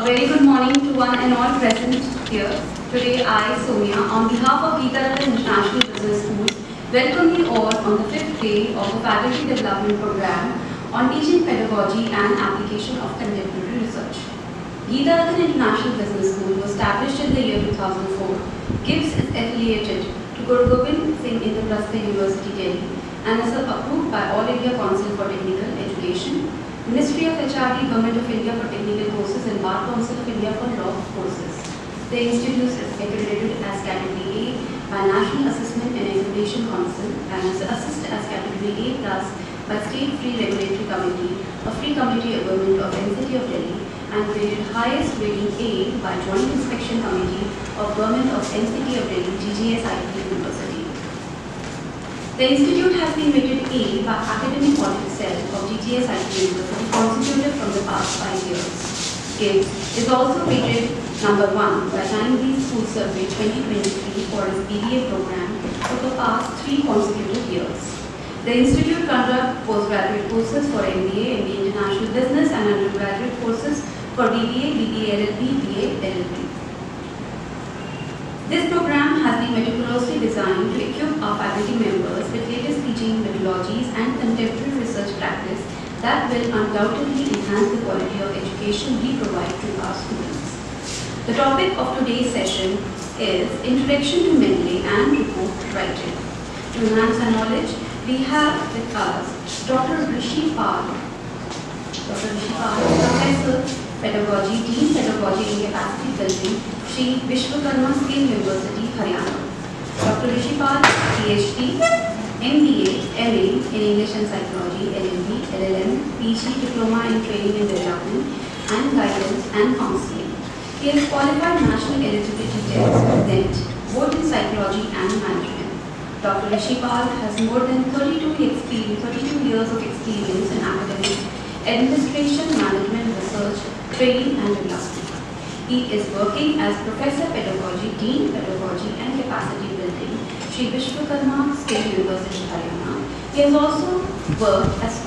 A very good morning to one and all present here. Today I, Sonia, on behalf of Geetharatna International Business School, welcome you all on the 5th day of the Faculty Development Program on Teaching Pedagogy and Application of Contemporary Research. Geetharatna International Business School was established in the year 2004, gives its affiliated to Guru Gobind Singh Indraprastha University, Delhi, and is approved by All India Council for Technical Education, Ministry of HRD, Government of India for Technical Courses, and Bar Council of India for Law Courses. The institute is accredited as Category A by National Assessment and Accreditation Council and is assessed as Category A plus by State Free Regulatory Committee, a free committee of Government of NCT of Delhi, and rated highest rating A by Joint Inspection Committee of Government of NCT of Delhi, GGSIT University. The institute has been rated A by Academic Audit Cell of GGSIT University consecutive from the past 5 years. GIBS is also rated number 1 by Time Lease School Survey 2023 for its BBA program for the past 3 consecutive years. The institute conducts postgraduate courses for MBA, MBA International Business, and undergraduate courses for BBA, BBA LLB, BA LLB. This program has been meticulously designed to equip our faculty members with latest teaching methodologies and contemporary research practice that will undoubtedly enhance the quality of education we provide to our students. The topic of today's session is Introduction to Mendeley and Report Writing. To enhance our knowledge, we have with us Dr. Rishi. Dr. Rishi, Professor, Pedagogy, Dean Pedagogy and Capacity Building, Shri, Vishwakarma University, Haryana. Dr. Rishi, PhD, MBA, MA in English and Psychology, LLB, LLM, PG, Diploma in Training and Development, and Guidance and Counseling. He has qualified National Eligibility Test, NET, both in Psychology and Management. Dr. Rishi has more than 32 years of experience in academics, administration, management, research, training and development. He is working as Professor Pedagogy, Dean Pedagogy and Capacity Building, Shri Vishwakarma State University, Haryana. He has also worked as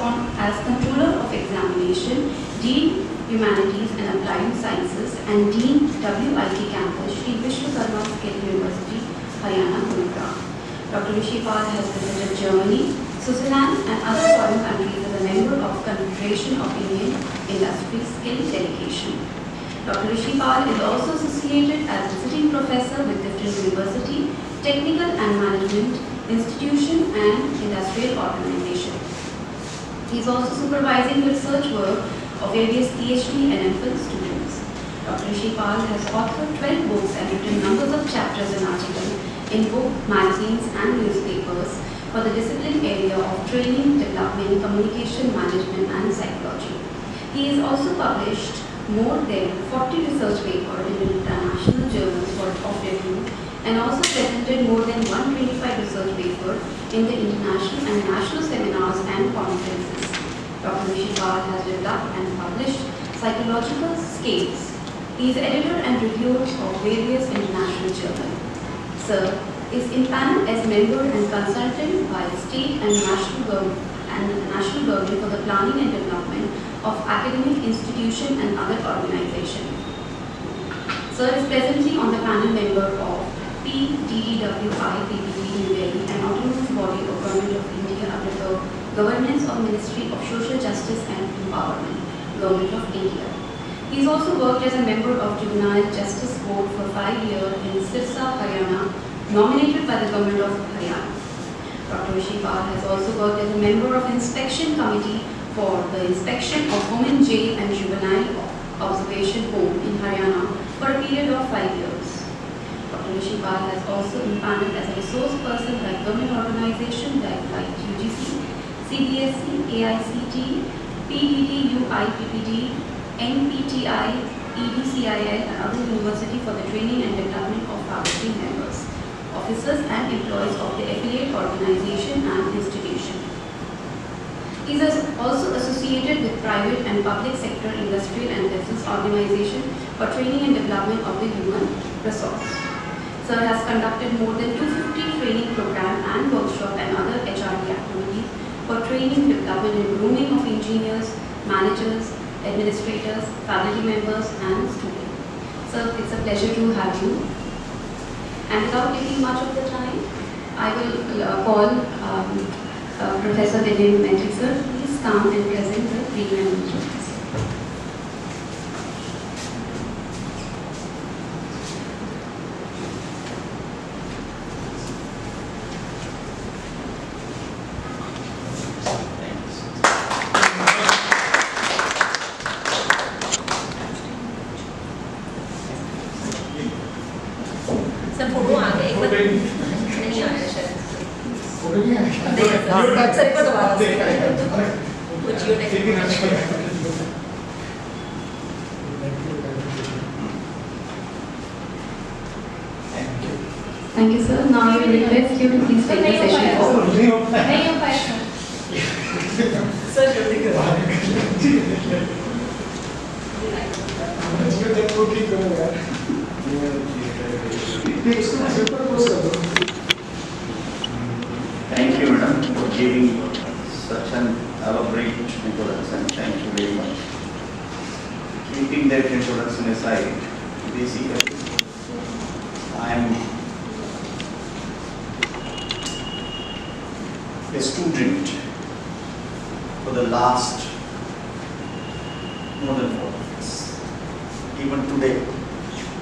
Controller of Examination, Dean Humanities and Applied Sciences, and Dean WIT Campus, Shri Vishwakarma State University, Haryana, Gurugram. Dr. Rishi has visited Germany, Switzerland and other foreign countries as a member of Confederation of Indian Industry Skill Delegation. Dr. Rishi is also associated as visiting professor with different university, technical and management institution and industrial organization. He is also supervising the research work of various PhD and MPhil students. Dr. Rishi has authored 12 books and written numbers of chapters and articles in book, magazines and newspapers for the discipline area of training, development, communication, management and psychology. He has also published more than 40 research papers in international journals of review and also presented more than 125 research papers in the international and national seminars and conferences. Dr. Rishi has developed and published psychological scales. He is editor and reviewer of various international journals. Sir is impaneled as member and consultant by the state and national government for the planning and development of academic institution and other organizations. Sir is presently on the panel member of PDEWI PPP New Delhi, an autonomous body of Government of India under the governance of Ministry of Social Justice and Empowerment, Government of India. He has also worked as a member of Juvenile Justice Board for 5 years in Sirsa, Haryana, nominated by the Government of Haryana. Dr. Rishi has also worked as a member of Inspection Committee for the inspection of Women Jail and Juvenile Observation Home in Haryana for a period of 5 years. Dr. Rishi has also impaneled as a resource person by government organizations like UGC, CBSE, AICT, PDDUIPPD, NPTI, EDCIL and other universities for the training and development of faculty members, officers and employees of the affiliate organization and institution. He is also associated with private and public sector industrial and business organizations for training and development of the human resource. Sir has conducted more than 250 training programs and workshops and other HRD activities for training, development and grooming of engineers, managers, administrators, faculty members and students. So it's a pleasure to have you. And without taking much of the time, I will call Professor William Metri, sir. Please come and present the pre-eminent. Thank you, sir. Now I will request you to please take the session forward. Thank you, madam, for giving such an elaborate introduction. Thank you very much. Keeping that introduction aside, basically, I am a student for the last more than 4 years. Even today,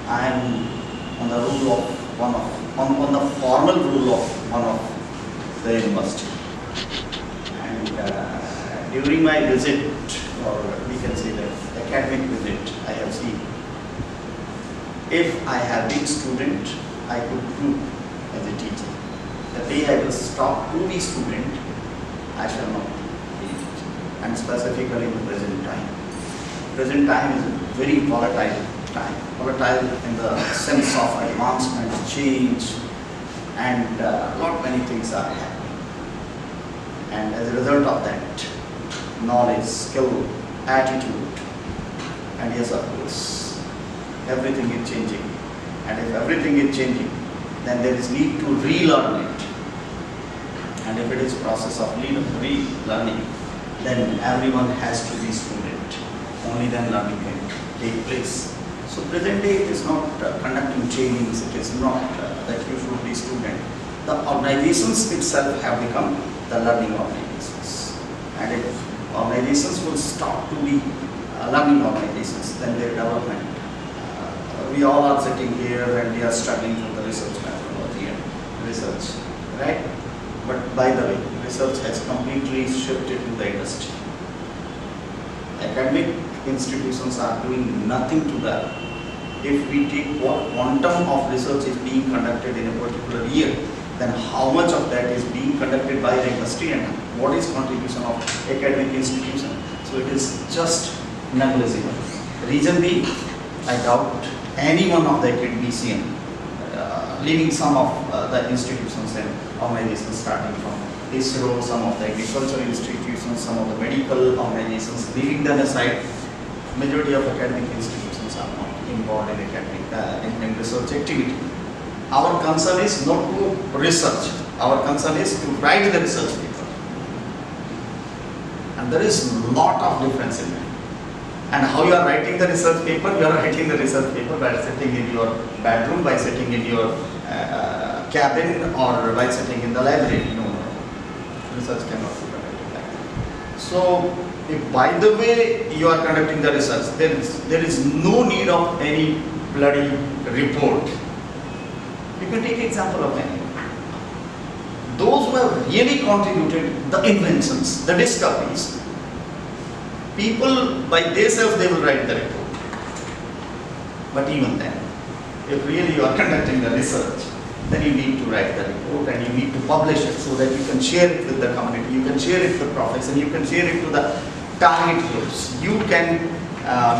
I am on the rule of on the formal rule of one of the university. And during my visit, or we can say that academic visit, I have seen, if I have been student, I could prove as a teacher. The day I will stop to be student, I shall not be a teacher. And specifically in the present time. Present time is a very volatile time. Volatile in the sense of advancement, change, and lot many things are happening. And as a result of that, knowledge, skill, attitude, and yes, of course, everything is changing. And if everything is changing, then there is need to relearn it. And if it is process of relearning, then everyone has to be student. Only then learning can take place. So present day it is not conducting trainings, it is not that you should be student. The organizations itself have become the learning organizations. And if organizations will stop to be learning organizations, then their development, we all are sitting here and we are struggling for the research methodology and research, right? But by the way, research has completely shifted to the industry. Academic institutions are doing nothing to that. If we take what quantum of research is being conducted in a particular year, then how much of that is being conducted by the industry and what is contribution of academic institution? So it is just negligible. Reason being, I doubt any one of the academician, leading some of the institutions and organizations starting from ISRO, some of the agricultural institutions, some of the medical organizations, leaving them aside, majority of academic institutions are not involved in academic in research activity. Our concern is not to research, our concern is to write the research paper. And there is a lot of difference in that. And how you are writing the research paper, you are writing the research paper by sitting in your bedroom, by sitting in your cabin, or by sitting in the library. No. Research cannot be conducted like that. So, if by the way you are conducting the research, there is no need of any bloody report. You can take example of any. Those who have really contributed the inventions, the discoveries, people by themselves they will write the report. But even then, if really you are conducting the research, then you need to write the report and you need to publish it so that you can share it with the community, you can share it with profits, and you can share it to the target groups. You can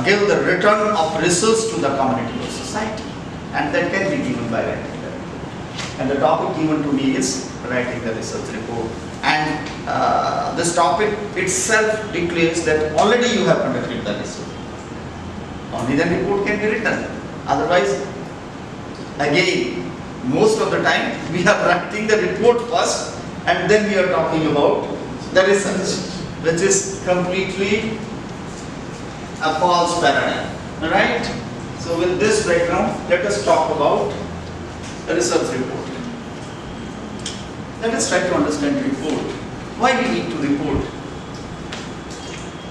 give the return of research to the community or society, and that can be given by writing the report. And the topic given to me is writing the research report. And this topic itself declares that already you have conducted the research. Only then report can be written. Otherwise, again, most of the time we are writing the report first and then we are talking about the research, which is completely a false paradigm. Right? So with this background, let us talk about a research report. Let us try to understand report. Why we need to report?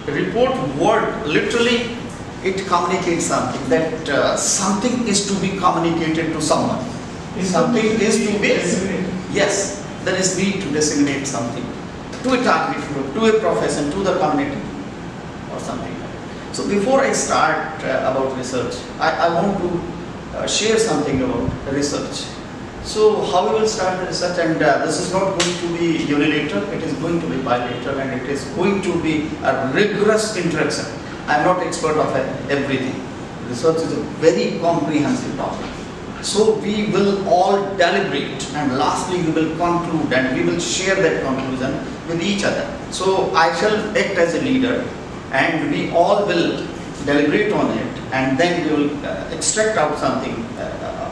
Report word literally it communicates something, that something is to be communicated to someone. Something is to be, yes, there is need to disseminate something to a target group, to a profession, to the community or something like that. So before I start about research, I want to share something about research. So how we will start the research, and this is not going to be unilateral, it is going to be bilateral, and it is going to be a rigorous interaction. I am not expert of everything. Research is a very comprehensive topic. So we will all deliberate, and lastly we will conclude, and we will share that conclusion with each other. So I shall act as a leader, and we all will deliberate on it, and then we will extract out something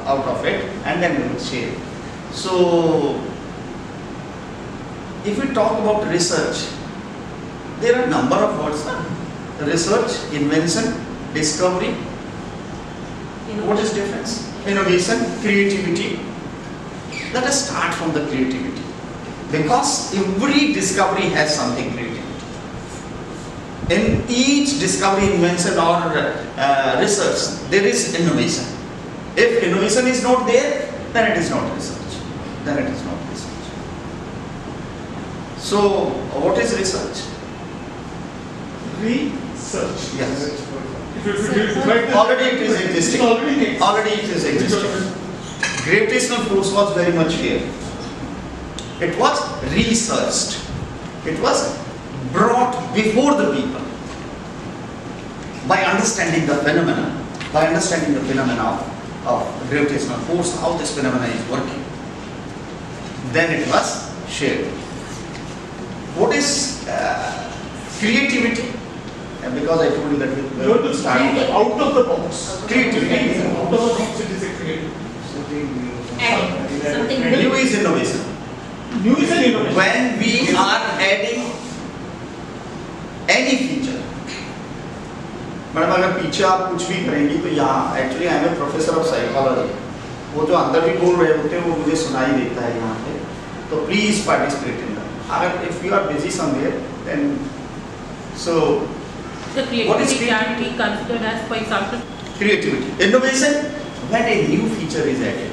out of it, and then we will share. So if we talk about research, there are a number of words. Research, invention, discovery. What is difference? Innovation, creativity. Let us start from the creativity, because every discovery has something creativity. In each discovery, invention or research, there is innovation. If innovation is not there, then it is not research. Then it is not research. So, what is research? Research. Yes. Already it is existing. Already it is existing. Gravitational force was very much here. It was researched. It was brought before the people. By understanding the phenomena, of gravitational force, how this phenomena is working, then it was shared. What is creativity? And because I told you that we you have to start out of the box. Creativity. Out of the box, it is a creative. Something New is innovation. New is an innovation. When we are adding any feature, madam अगर पीछे आप कुछ भी करेंगी तो यहाँ actually I am a professor of psychology, वो जो अंदर भी बोल रहे होते हैं वो मुझे सुनाई देता है यहाँ पे, तो प्लीज पार्टिसिपेट इन दैट. अगर if you are busy somewhere then so The creativity can be considered as, for example, creativity. Innovation, when a new feature is added.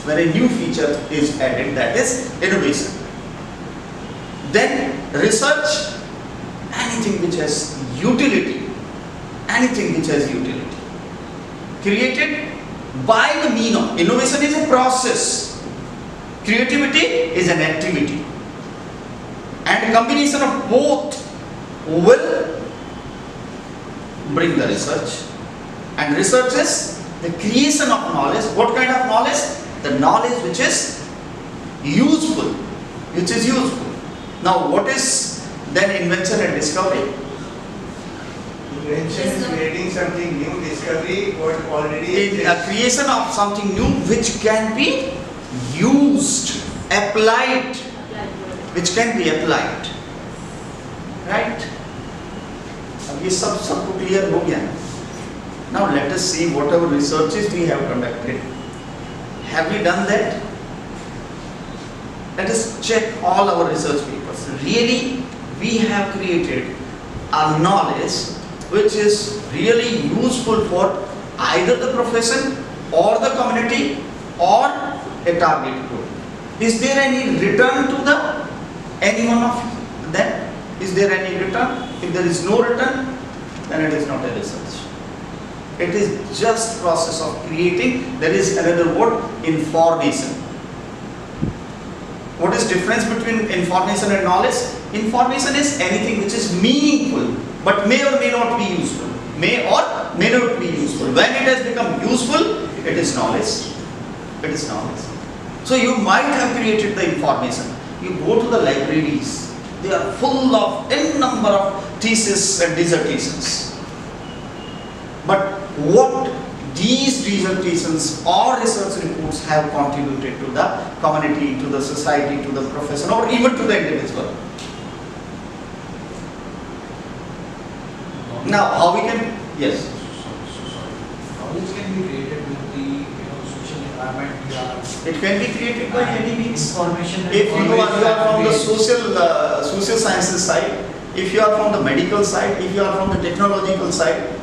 When a new feature is added, that is innovation. Then research, anything which has utility. Anything which has utility. Created by the mean of. Innovation is a process. Creativity is an activity. And a combination of both will bring the research, and research is the creation of knowledge. What kind of knowledge? The knowledge which is useful, Now what is then invention and discovery? Invention is creating something new, discovery what already A exists. creation of something new which can be used, applied, right? अब ये सब सबको clear हो गया. Now let us see whatever researches we have conducted. Have we done that? Let us check all our research papers. Really, we have created a knowledge which is really useful for either the profession or the community or a target group. Is there any return to any one of them? Is there any return? If there is no return, then it is not a research. It is just process of creating. There is another word, information. What is difference between information and knowledge? Information is anything which is meaningful, but may or may not be useful. May or may not be useful. When it has become useful, it is knowledge. It is knowledge. So you might have created the information. You go to the libraries. They are full of n number of theses and dissertations. But what these dissertations or research reports have contributed to the community, to the society, to the profession, or even to the individual? Now, how we can Yes. Knowledge can be created with the social environment we are. It can be created by any means. Information. If you are from the social sciences side, if you are from the medical side, if you are from the technological side,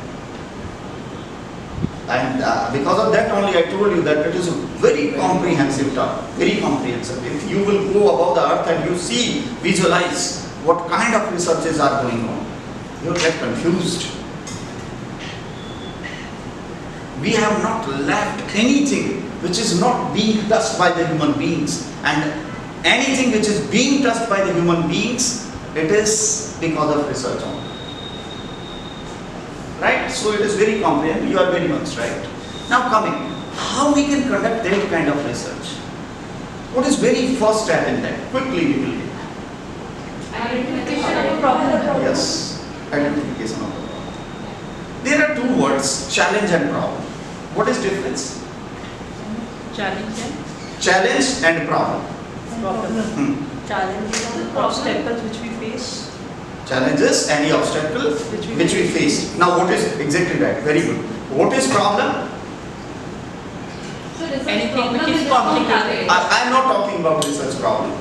and because of that only I told you that it is a very comprehensive term, very comprehensive. If you will go above the earth and you see, visualize what kind of researches are going on, you will get confused. We have not left anything which is not being touched by the human beings, and anything which is being touched by the human beings, it is because of research only. Right? So it is very comprehensive. You are very much right. Now coming, how we can conduct that kind of research? What is very first step in that? Quickly we will do. Identification of a problem. Yes, identification of the problem. There are two words, challenge and problem. What is difference? Challenge and Challenge and problem. problem. Challenges and obstacles which we face. Challenges, any obstacle which we face. Now what is exactly right? Very good. What is problem? So Anything which is complicated. I am not talking about research problem.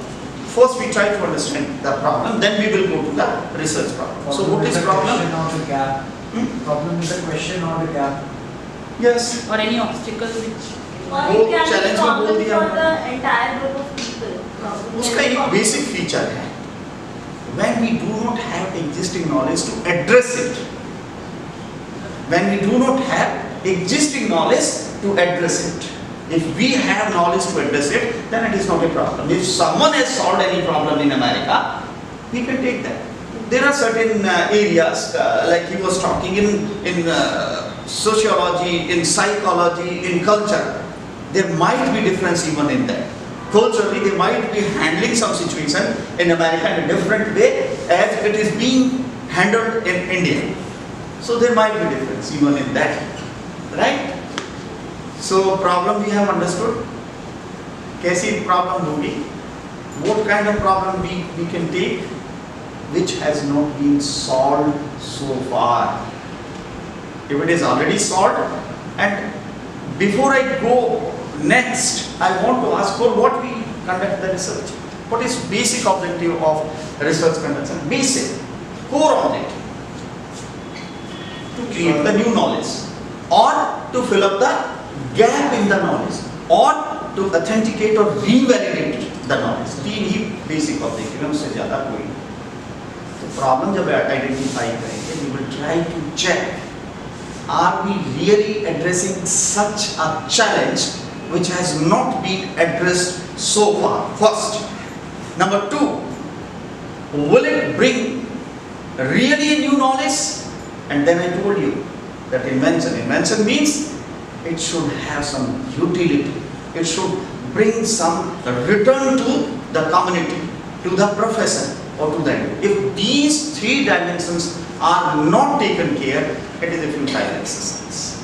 First we try to understand the problem, then we will go to the research problem. So what is problem? Question or the gap. Problem is the question or the gap. Yes. Or any obstacle which वो challenge में बोल दिया entire group of people. उसका एक basic feature है. When we do not have existing knowledge to address it, when we do not have existing knowledge to address it, if we have knowledge to address it, then it is not a problem. If someone has solved any problem in America, we can take that. There are certain areas, like he was talking in sociology, in psychology, in culture, there might be difference even in that. Culturally, they might be handling some situation in America in a different way as it is being handled in India. So there might be difference even in that, right? So problem we have understood. कैसी problem होगी? What kind of problem we can take which has not been solved so far? If it is already solved, and before I go next, I want to ask for what we conduct the research. What is basic objective of research conduction? Basic, core objective. To create the new knowledge, or to fill up the gap in the knowledge, or to authenticate or revalidate the knowledge. तीन ही basic objective है, उससे ज़्यादा कोई नहीं. तो problem जब identify करेंगे, we will try to check, are we really addressing such a challenge which has not been addressed so far? First. Number two, will it bring really new knowledge? And then I told you that invention. Invention means it should have some utility. It should bring some return to the community, to the profession, or to the end. If these three dimensions are not taken care, it is a futile exercise.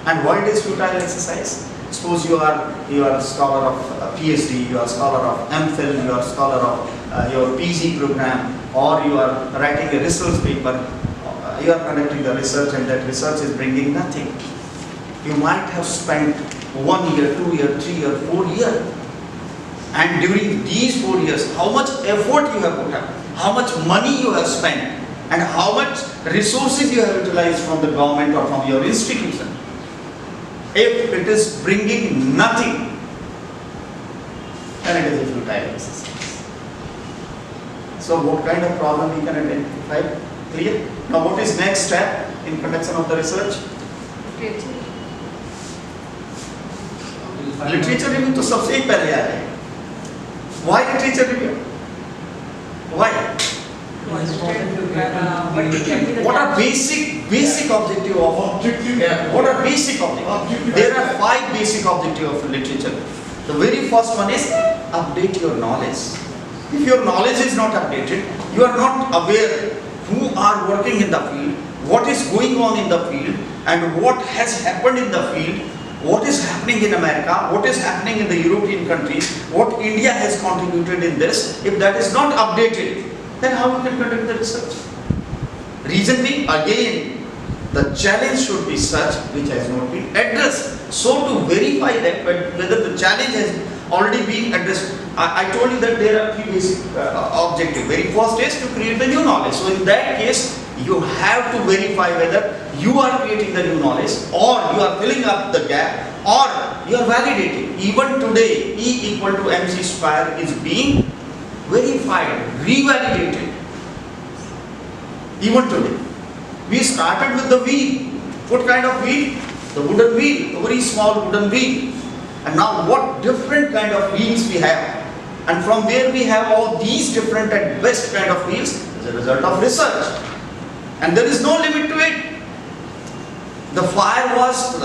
And why it is futile exercise? Suppose you are a scholar of PhD, you are a scholar of MPhil, you are a scholar of your PG program, or you are writing a research paper, you are conducting the research and that research is bringing nothing. You might have spent 1 year, 2 year, 3 year, 4 year, and during these 4 years, how much effort you have put up, how much money you have spent, and how much resources you have utilized from the government or from your institution. If it is bringing nothing, then it is a futile exercise. So what kind of problem we can identify? Clear? Now what is next step in conduction of the research? Literature review तो सबसे ही पहले आ है. Why literature review? Why? What are basic objective of what are basic objective? There are 5 basic objective of literature. The very first one is update your knowledge. If your knowledge is not updated, you are not aware who are working in the field, what is going on in the field, and what has happened in the field, what is happening in America, what is happening in the European countries, what India has contributed in this. If that is not updated, then how we can conduct the research? Reason being, again, The challenge should be such which has not been addressed. So to verify that whether the challenge has already been addressed, I told you that there are three basic objectives. Very first is to create the new knowledge. So in that case, you have to verify whether you are creating the new knowledge or you are filling up the gap or you are validating. Even today, E equal to mc square is being verified, revalidated. Even today. We started with the wheel. What kind of wheel? The wooden wheel, a very small wooden wheel. And now what different kind of wheels we have. And from where we have all these different and best kind of wheels as a result of research. And there is no limit to it. The fire was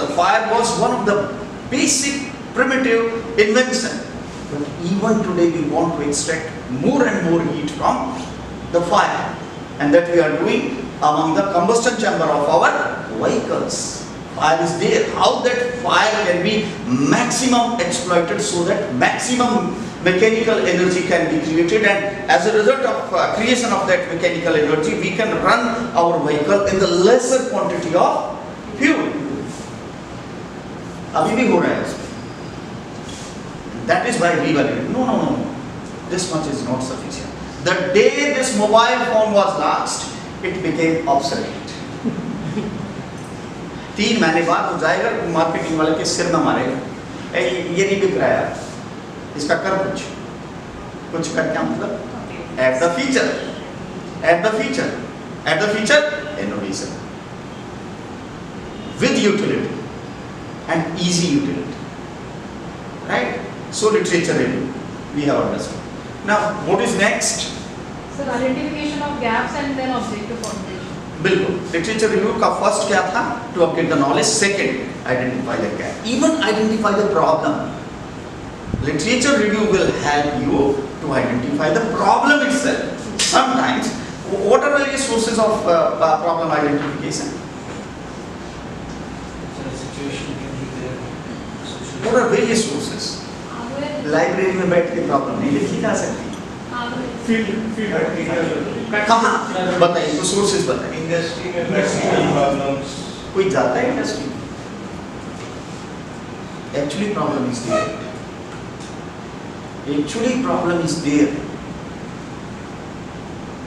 one of the basic primitive invention. But even today we want to extract more and more heat from the fire. And that we are doing among the combustion chamber of our vehicles. Fire is there. How that fire can be maximum exploited so that maximum mechanical energy can be created, and as a result of creation of that mechanical energy, we can run our vehicle in the lesser quantity of fuel. Abhi bhi ho raha hai usme. That is why we validate. No. This much is not sufficient. The day this mobile phone was launched, it became obsolete. 3 महीने बाद वो जाएगा marketing वाले के सिर में मारेगा, ये नहीं बिक रहा है, इसका कर कुछ कर क्या मतलब? Add the feature, innovation with utility and easy utility, right? So literature review we have understood. Now what is next? So identification of gaps and then objective formulation. बिल्कुल, लिटरेचर रिव्यू का फर्स्ट क्या था? To update the knowledge. Second, identify the gap. Even identify the problem. Literature review will help you to identify the problem itself. Sometimes what are the sources of problem identification? Situation can be there. What are various sources? Library में बैठ के problem नहीं लिखी जा सकती. कहाँ बताइए, तो सोर्सेज बताइए. इंडस्ट्री में प्रैक्टिकल प्रॉब्लम्स. कोई जाता है इंडस्ट्री में? Actually problem is there.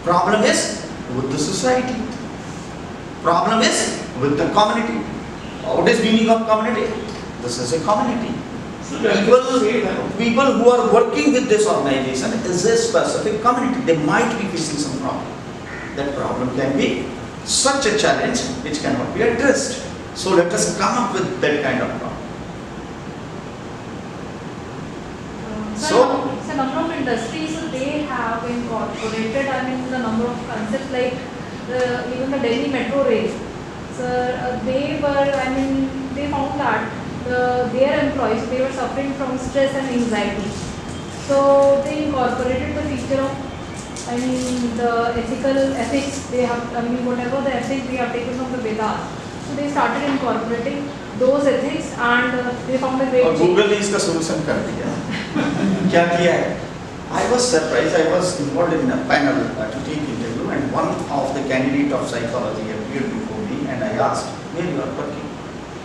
Problem is with the society. Problem is with the community. What is meaning of community? This is a community. People who are working with this organization is a specific community. They might be facing some problem. That problem can be such a challenge which cannot be addressed. So let us come up with that kind of problem. So number of industries they have incorporated, the number of concepts like even the Delhi Metro Rail. So they found that their employees, they were suffering from stress and anxiety. So they incorporated the feature of, the ethics they have, whatever the ethics they have taken from the Vedas. So they started incorporating those ethics and they found a great और Google ने इसका solution कर दिया. क्या किया है? I was surprised. I was involved in a panel to take interview, and one of the candidate of psychology appeared before me, and I asked, where you are working?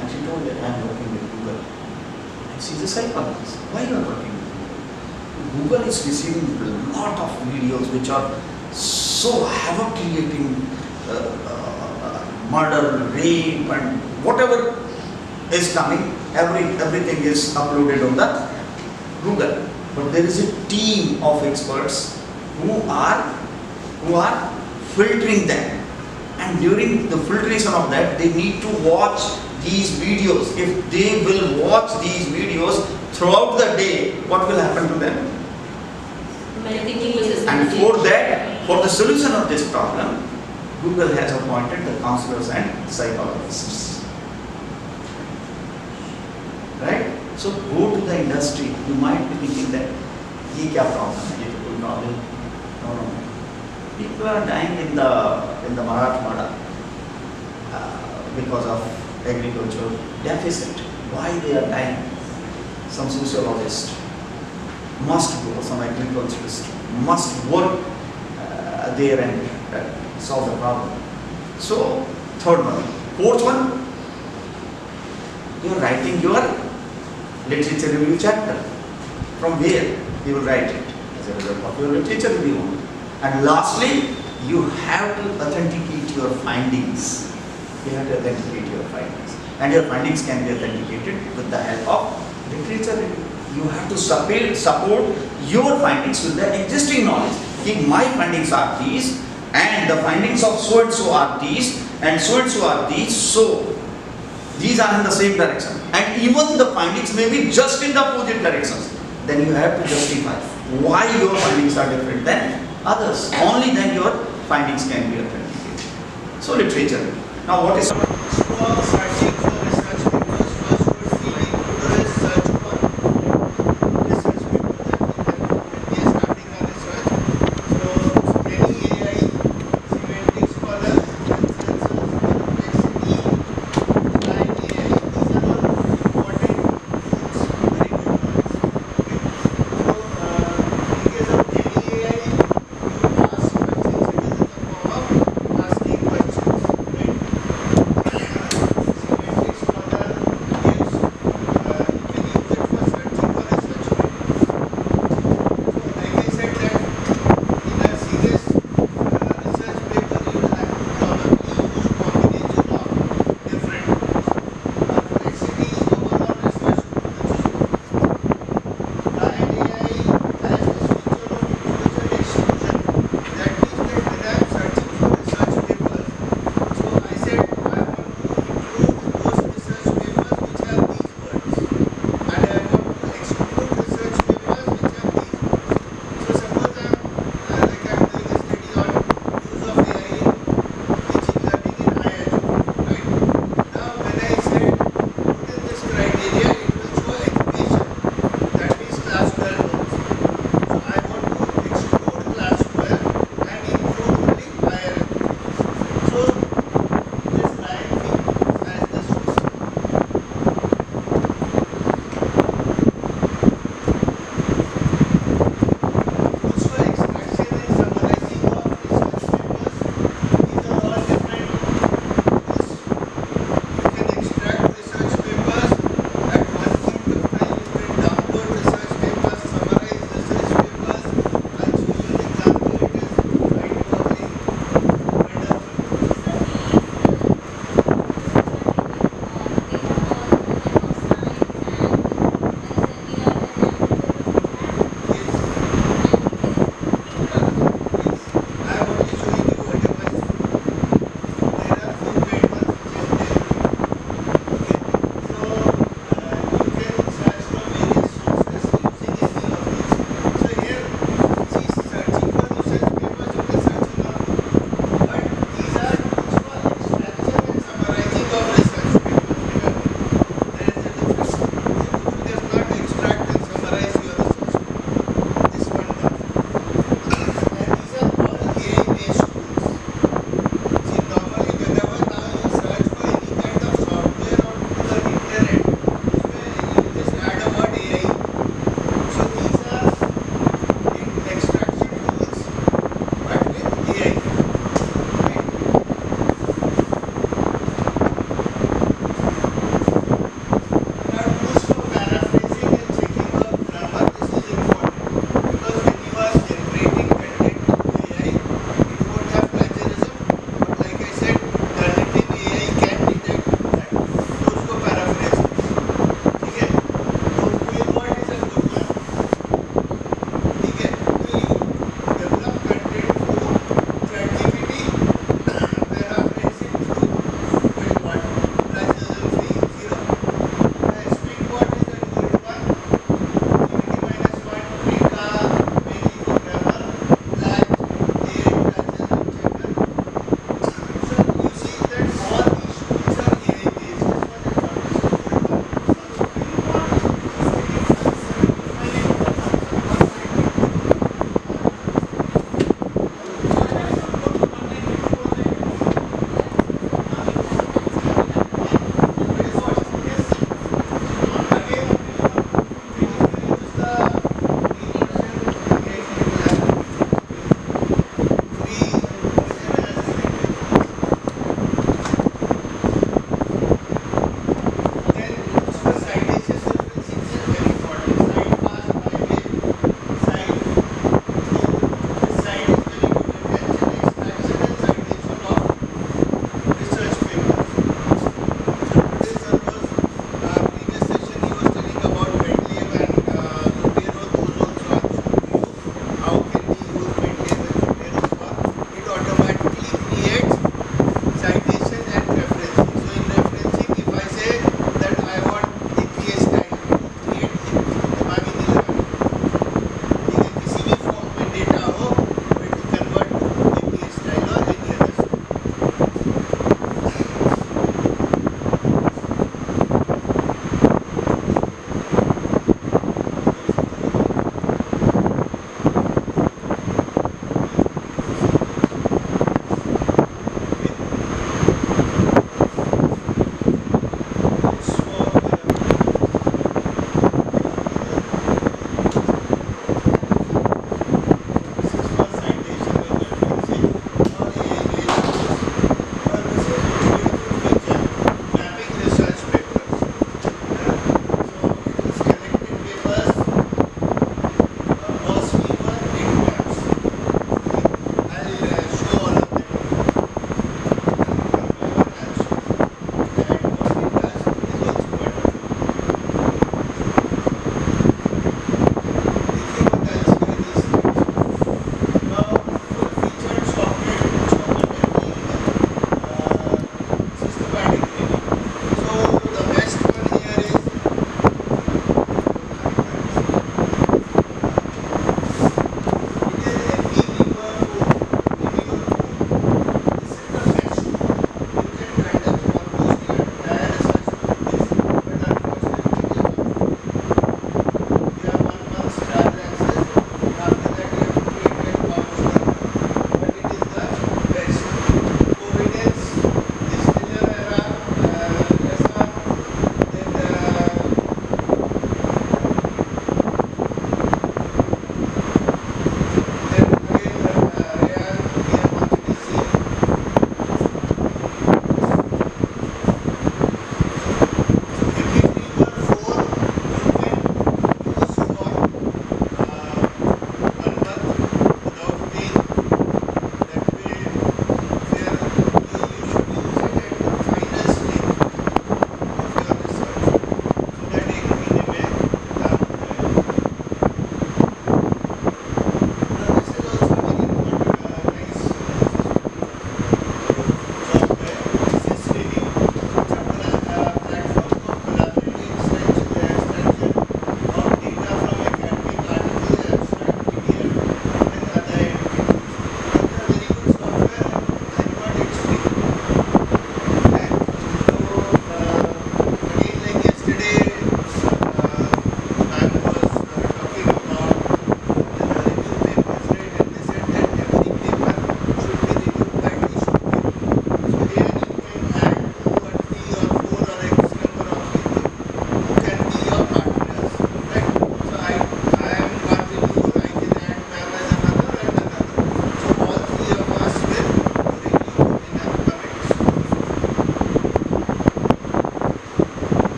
And she told that I am working with Google. And she is a psychologist. Why you are working with Google? Google is receiving a lot of videos which are so havoc creating, murder, rape, and whatever is coming, everything is uploaded on the Google. But there is a team of experts who are filtering them, and during the filtration of that, they need to watch these videos. If they will watch these videos throughout the day, what will happen to them? And for that, for the solution of this problem, Google has appointed the counselors and psychologists. Right? So go to the industry. You might be thinking that, ये क्या problem है? ये तो कोई problem. No. People are dying in the Marathwada because of agricultural deficit. Why they are dying? Some sociologist must go, some agriculturist must work there and solve the problem. So, third one, Fourth one, you are writing your literature review chapter. From where you will write it? As a result of your literature review. And lastly, you have to authenticate your findings. You have to authenticate your findings. And your findings can be authenticated with the help of literature review. You have to support your findings with the existing knowledge. If my findings are these, and the findings of so and so are these, and so are these, so these are in the same direction. And even the findings may be just in the opposite directions. Then you have to justify why your findings are different than others. Only then your findings can be authenticated. So literature. Now what is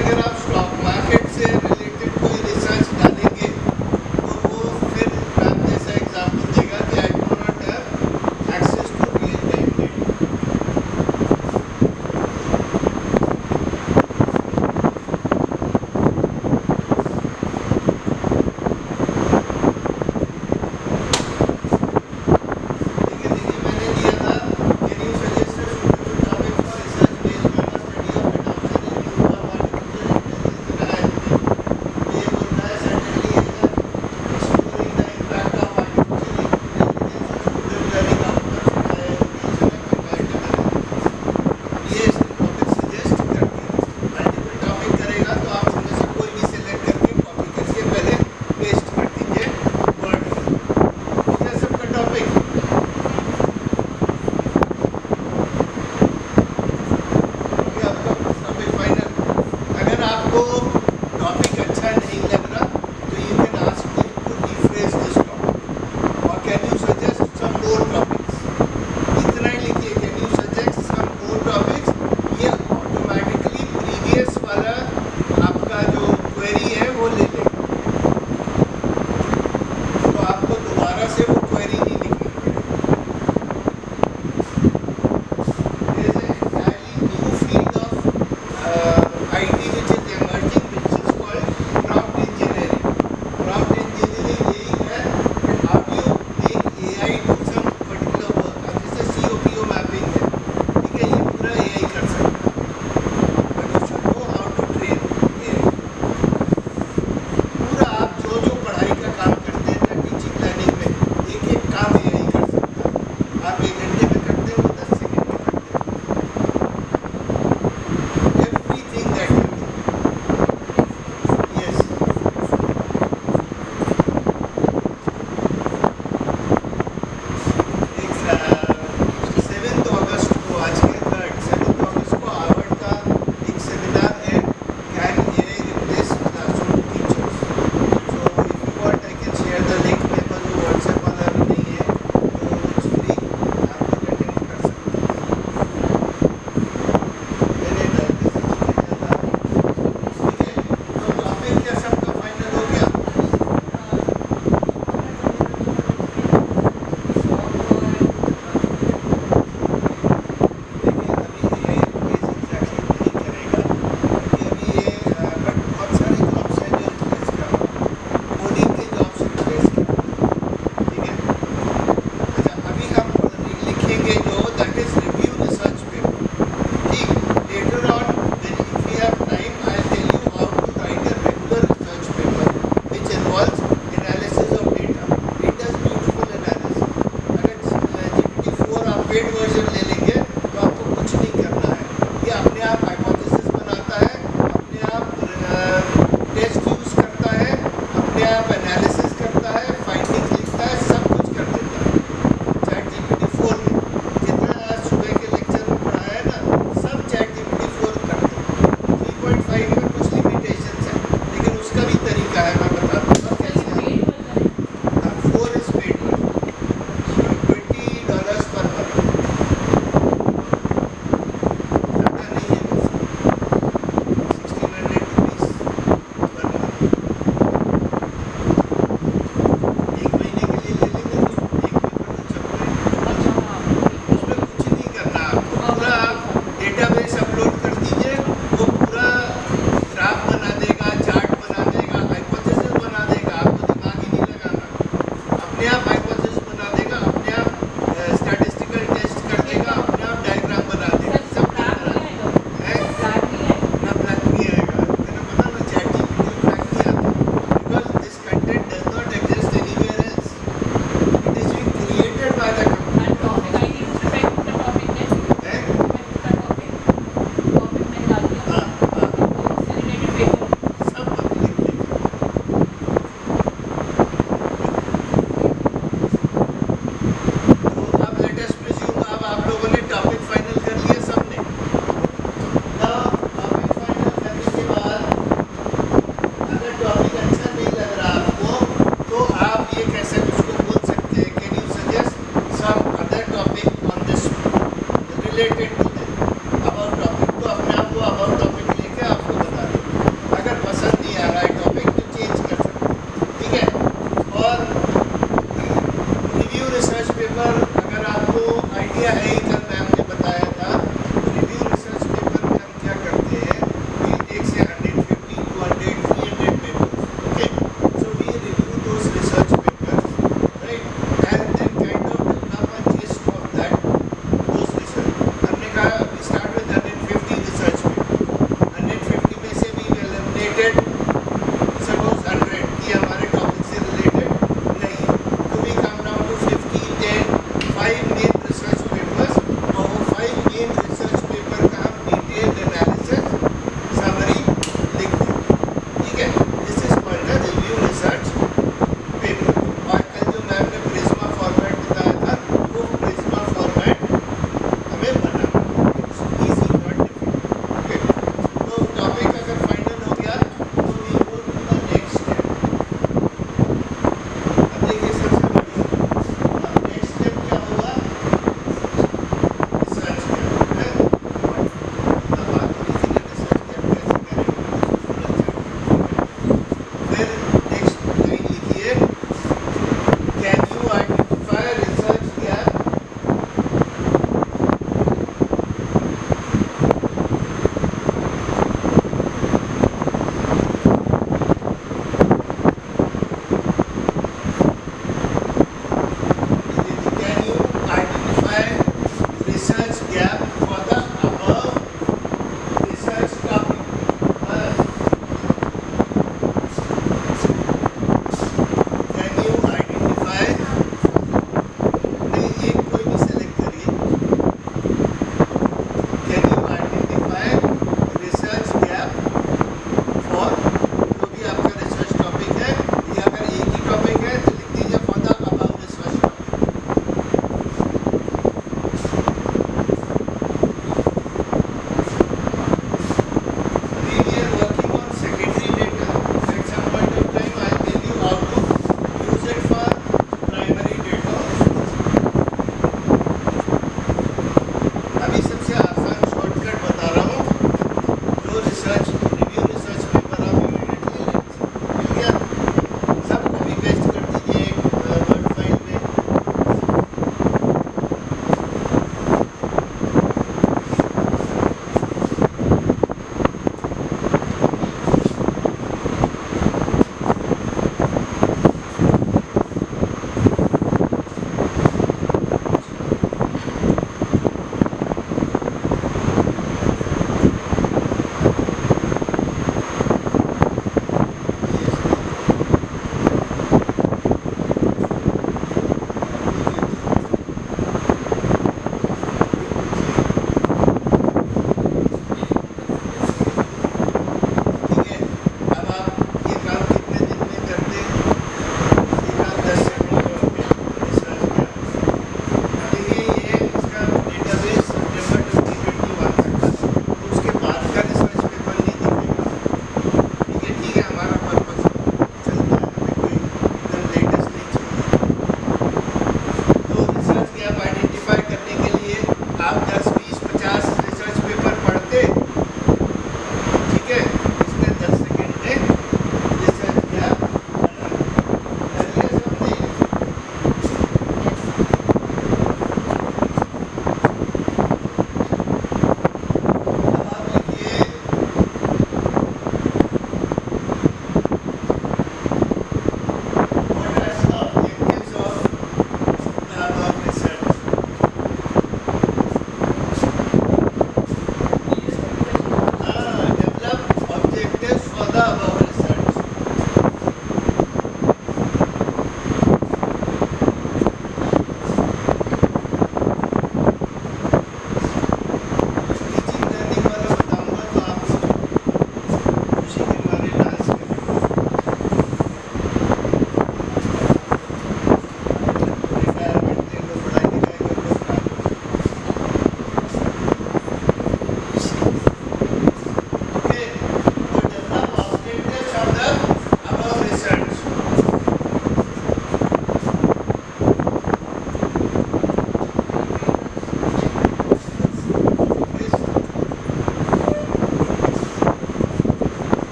अगर आप stock market से related कोई research डालेंगे तो वो फिर ma'am जैसा example देगा कि I do not have access to real time data. देखिए मैंने दिया था can you suggest a suitable topic for research based on a study of adoption in youth of artificial intelligence. ये बोलता है certainly exploring the impact of artificial intelligence on student learning outcomes in higher education and combined learning. ये topic suggest करते हैं, multiple topic करेगा तो आप उनमें से कोई भी सिलेक्ट करके कॉपी करके पहले पेस्ट कर दीजिए वर्ड में। ठीक है सबका टॉपिक। ये आपका टॉपिक फाइनल। अगर आपको टॉपिक अच्छा नहीं लग रहा तो you can ask him to refresh this topic और can you suggest some more topics. इतना ही लिखिए can you suggest some more topics. ये ऑटोमेटिकली प्रीवियस वाला आपका जो क्वेरी है वो ले लेगा, तो आपको दोबारा से वो क्वेरी नहीं लिखनी पड़ेगी। There is an entirely new field of IT which is emerging, which is called prompt engineering. Prompt engineering यही है कि how do you make AI do some particular work। अब जैसे COPO mapping है, ठीक है, ये पूरा AI कर सकता है, but you should know how to train AI। पूरा आप जो पढ़ाई का काम करते हैं ना टीचिंग लर्निंग में, एक एक काम AI कर सकता है। आप 1 घंटे में करते हैं, वो 10 सेकंड में करते हैं। Everything that you do, yes। एक 7th अगस्त को, आज के 7th अगस्त को हार्वर्ड का एक सेमिनार है, can AI replace classroom teachers. So if you want I can share the link. मेरे पास वो व्हाट्सएप वाला अभी नहीं है, तो इट्स फ्री, आप लोग अटेंड कर सकते हैं। मैंने डिस्कस किया था, ठीक है। तो टॉपिक क्या सबका फाइनल हो गया? देखिए अभी ये एग्जैक्टली नहीं करेगा क्योंकि अभी ये बट बहुत सारे जॉब्स हैं जो रिप्लेस कर रहा है, कोडिंग के जॉब्स रिप्लेस कर रहा है, ठीक है। अच्छा अभी हम लिखेंगे जो that is review research paper, ठीक। Later on when if we have time I will tell you how to write a regular research paper which involves analysis of data. It does beautiful analysis. अगर GPT-4 आप paid version ले लेंगे तो आपको कुछ नहीं करना है, ये अपने आप हाइपोथेसिस बनाता है, अपने आप टेस्ट यूज करता है, अपने आप एनालिसिस करता है, फाइंडिंग्स लिखता है, सब कुछ कर देता है। चैट GPT-4 में जितना आज सुबह के लेक्चर में पढ़ाया है ना, सब चैट GPT-4 कर देता है। 3.5 में कुछ लिमिटेशंस है, लेकिन उसका भी तरीका है, मैं बता दूंगा कैसे। 4 इज पेड $20 पर मंथ, ज़्यादा नहीं है बस, 1600 रुपीज़ पर मंथ। 1 महीने के लिए ले लेंगे तो 1 पेपर तो छप जाएगा। उसमें कुछ नहीं करना आपको, पूरा आप डेटाबेस